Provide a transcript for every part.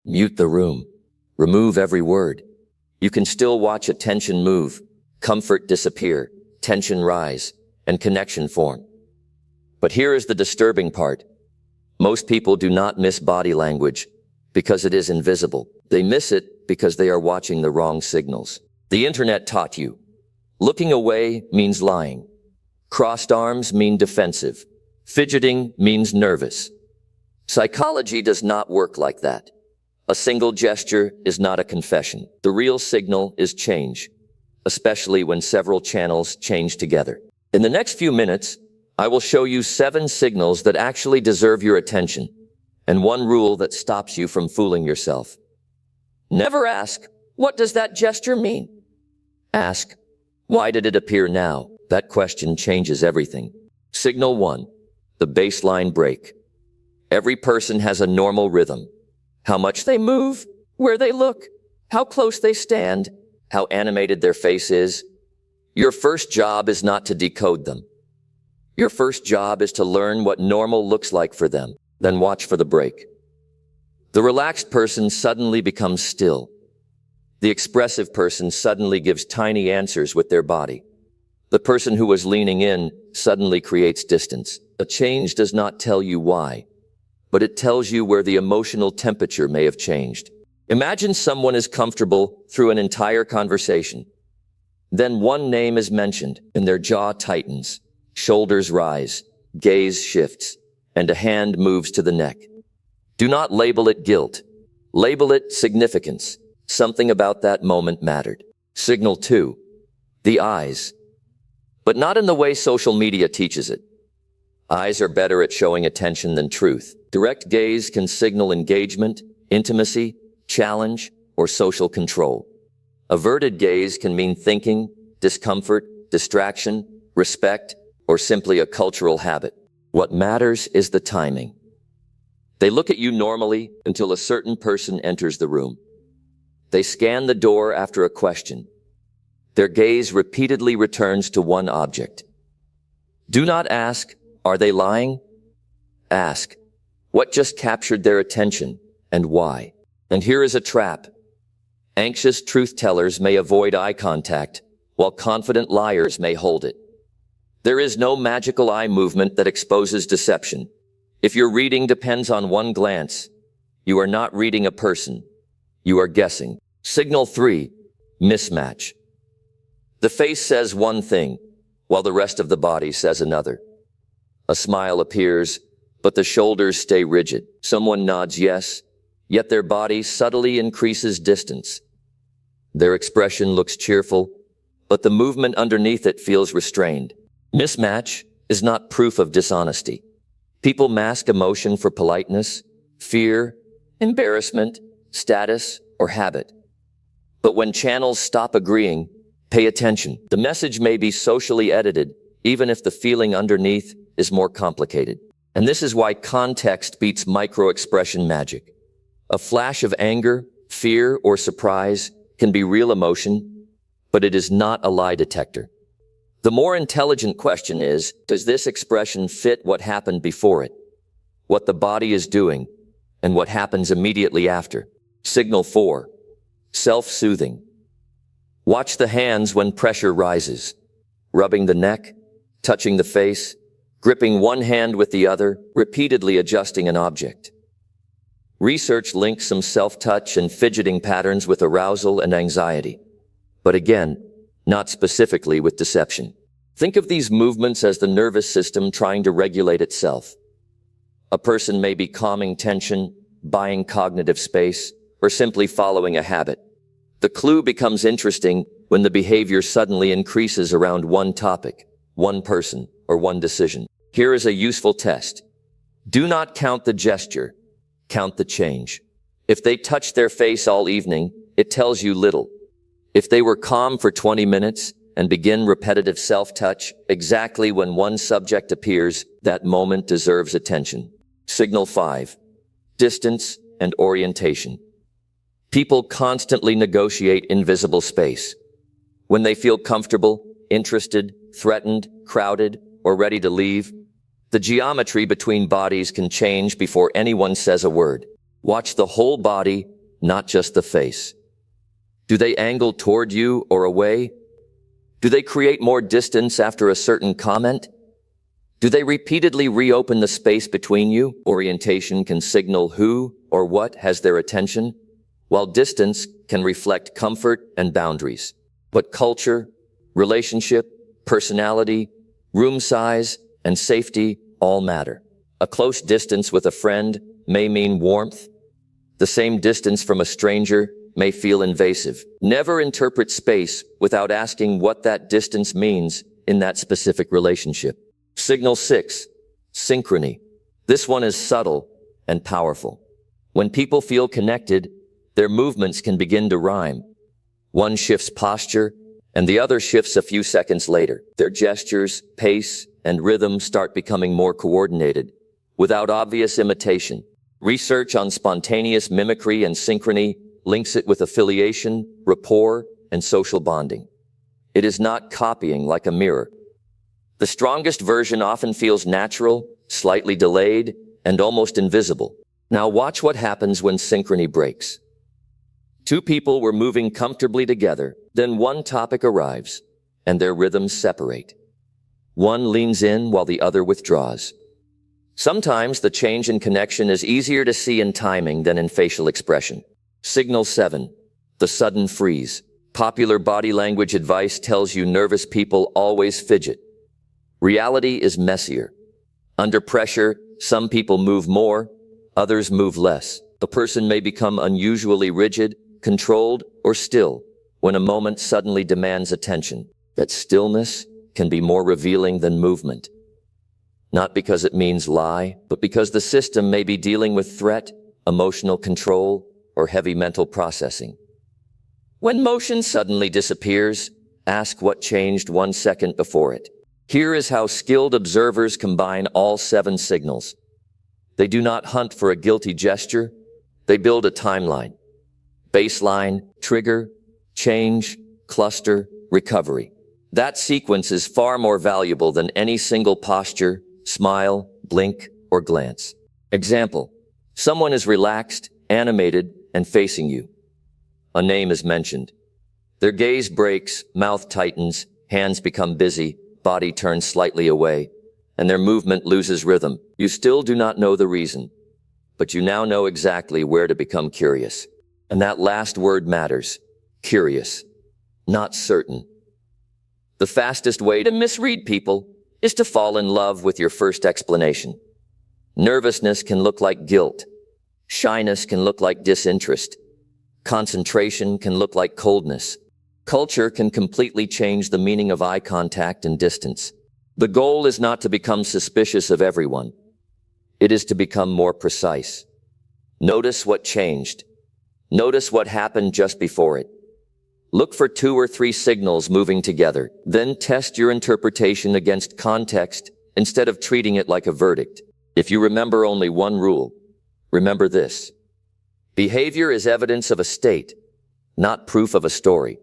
Mute the room. Remove every word. You can still watch attention move, comfort disappear, tension rise, and connection form. But here is the disturbing part. Most people do not miss body language because it is invisible. They miss it because they are watching the wrong signals. The internet taught you. Looking away means lying. Crossed arms mean defensive. Fidgeting means nervous. Psychology does not work like that. A single gesture is not a confession. The real signal is change, especially when several channels change together. In the next few minutes, I will show you 7 signals that actually deserve your attention, and 1 rule that stops you from fooling yourself. Never ask, "What does that gesture mean?" Ask, "Why did it appear now?" That question changes everything. Signal 1, the baseline break. Every person has a normal rhythm. How much they move, where they look, how close they stand, how animated their face is. Your first job is not to decode them. Your first job is to learn what normal looks like for them, then watch for the break. The relaxed person suddenly becomes still. The expressive person suddenly gives tiny answers with their body. The person who was leaning in suddenly creates distance. A change does not tell you why, but it tells you where the emotional temperature may have changed. Imagine someone is comfortable through an entire conversation. Then one name is mentioned and their jaw tightens, shoulders rise, gaze shifts, and a hand moves to the neck. Do not label it guilt. Label it significance. Something about that moment mattered. Signal 2, the eyes. But not in the way social media teaches it. Eyes are better at showing attention than truth. Direct gaze can signal engagement, intimacy, challenge, or social control. Averted gaze can mean thinking, discomfort, distraction, respect, or simply a cultural habit. What matters is the timing. They look at you normally until a certain person enters the room. They scan the door after a question. Their gaze repeatedly returns to one object. Do not ask, "Are they lying?" Ask, "What just captured their attention and why?" And here is a trap. Anxious truth-tellers may avoid eye contact, while confident liars may hold it. There is no magical eye movement that exposes deception. If your reading depends on one glance, you are not reading a person. You are guessing. Signal 3, mismatch. The face says one thing, while the rest of the body says another. A smile appears, but the shoulders stay rigid. Someone nods yes, yet their body subtly increases distance. Their expression looks cheerful, but the movement underneath it feels restrained. Mismatch is not proof of dishonesty. People mask emotion for politeness, fear, embarrassment, status, or habit. But when channels stop agreeing, pay attention. The message may be socially edited, even if the feeling underneath is more complicated. And this is why context beats micro-expression magic. A flash of anger, fear, or surprise can be real emotion, but it is not a lie detector. The more intelligent question is, does this expression fit what happened before it, what the body is doing, and what happens immediately after? Signal 4, self-soothing. Watch the hands when pressure rises, rubbing the neck, touching the face, gripping one hand with the other, repeatedly adjusting an object. Research links some self-touch and fidgeting patterns with arousal and anxiety, but again, not specifically with deception. Think of these movements as the nervous system trying to regulate itself. A person may be calming tension, buying cognitive space, or simply following a habit. The clue becomes interesting when the behavior suddenly increases around one topic, one person, or one decision. Here is a useful test. Do not count the gesture, count the change. If they touch their face all evening, it tells you little. If they were calm for 20 minutes and begin repetitive self-touch exactly when one subject appears, that moment deserves attention. Signal 5, distance and orientation. People constantly negotiate invisible space. When they feel comfortable, interested, threatened, crowded, or ready to leave, the geometry between bodies can change before anyone says a word. Watch the whole body, not just the face. Do they angle toward you or away? Do they create more distance after a certain comment? Do they repeatedly reopen the space between you? Orientation can signal who or what has their attention, while distance can reflect comfort and boundaries. But culture, relationship, personality, room size, and safety all matter. A close distance with a friend may mean warmth. The same distance from a stranger may feel invasive. Never interpret space without asking what that distance means in that specific relationship. Signal 6, synchrony. This one is subtle and powerful. When people feel connected, their movements can begin to rhyme. One shifts posture, and the other shifts a few seconds later. Their gestures, pace, and rhythm start becoming more coordinated, without obvious imitation. Research on spontaneous mimicry and synchrony links it with affiliation, rapport, and social bonding. It is not copying like a mirror. The strongest version often feels natural, slightly delayed, and almost invisible. Now watch what happens when synchrony breaks. Two people were moving comfortably together, then one topic arrives, and their rhythms separate. One leans in while the other withdraws. Sometimes the change in connection is easier to see in timing than in facial expression. Signal 7, the sudden freeze. Popular body language advice tells you nervous people always fidget. Reality is messier. Under pressure, some people move more, others move less. A person may become unusually rigid, controlled, or still when a moment suddenly demands attention. That stillness can be more revealing than movement. Not because it means lie, but because the system may be dealing with threat, emotional control, or heavy mental processing. When motion suddenly disappears, ask what changed 1 second before it. Here is how skilled observers combine all 7 signals. They do not hunt for a guilty gesture. They build a timeline. Baseline, trigger, change, cluster, recovery. That sequence is far more valuable than any single posture, smile, blink, or glance. Example: someone is relaxed, animated, and facing you. A name is mentioned. Their gaze breaks, mouth tightens, hands become busy, body turns slightly away, and their movement loses rhythm. You still do not know the reason, but you now know exactly where to become curious. And that last word matters. Curious, not certain. The fastest way to misread people is to fall in love with your first explanation. Nervousness can look like guilt. Shyness can look like disinterest. Concentration can look like coldness. Culture can completely change the meaning of eye contact and distance. The goal is not to become suspicious of everyone. It is to become more precise. Notice what changed. Notice what happened just before it. Look for 2 or 3 signals moving together. Then test your interpretation against context instead of treating it like a verdict. If you remember only one rule, remember this: behavior is evidence of a state, not proof of a story.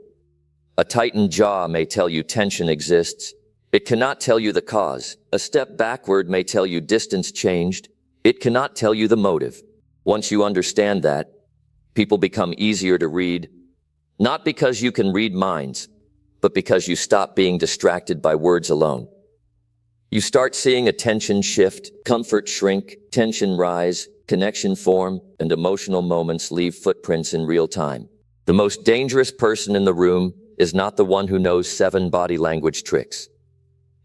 A tightened jaw may tell you tension exists. It cannot tell you the cause. A step backward may tell you distance changed. It cannot tell you the motive. Once you understand that, people become easier to read, not because you can read minds, but because you stop being distracted by words alone. You start seeing attention shift, comfort shrink, tension rise, connection form, and emotional moments leave footprints in real time. The most dangerous person in the room is not the one who knows 7 body language tricks.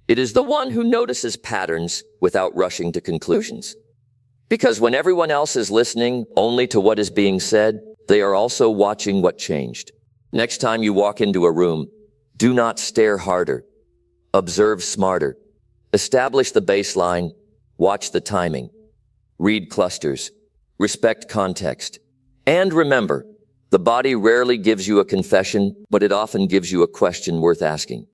It is the one who notices patterns without rushing to conclusions. Because when everyone else is listening only to what is being said, they are also watching what changed. Next time you walk into a room, do not stare harder. Observe smarter. Establish the baseline. Watch the timing. Read clusters. Respect context. And remember, the body rarely gives you a confession, but it often gives you a question worth asking.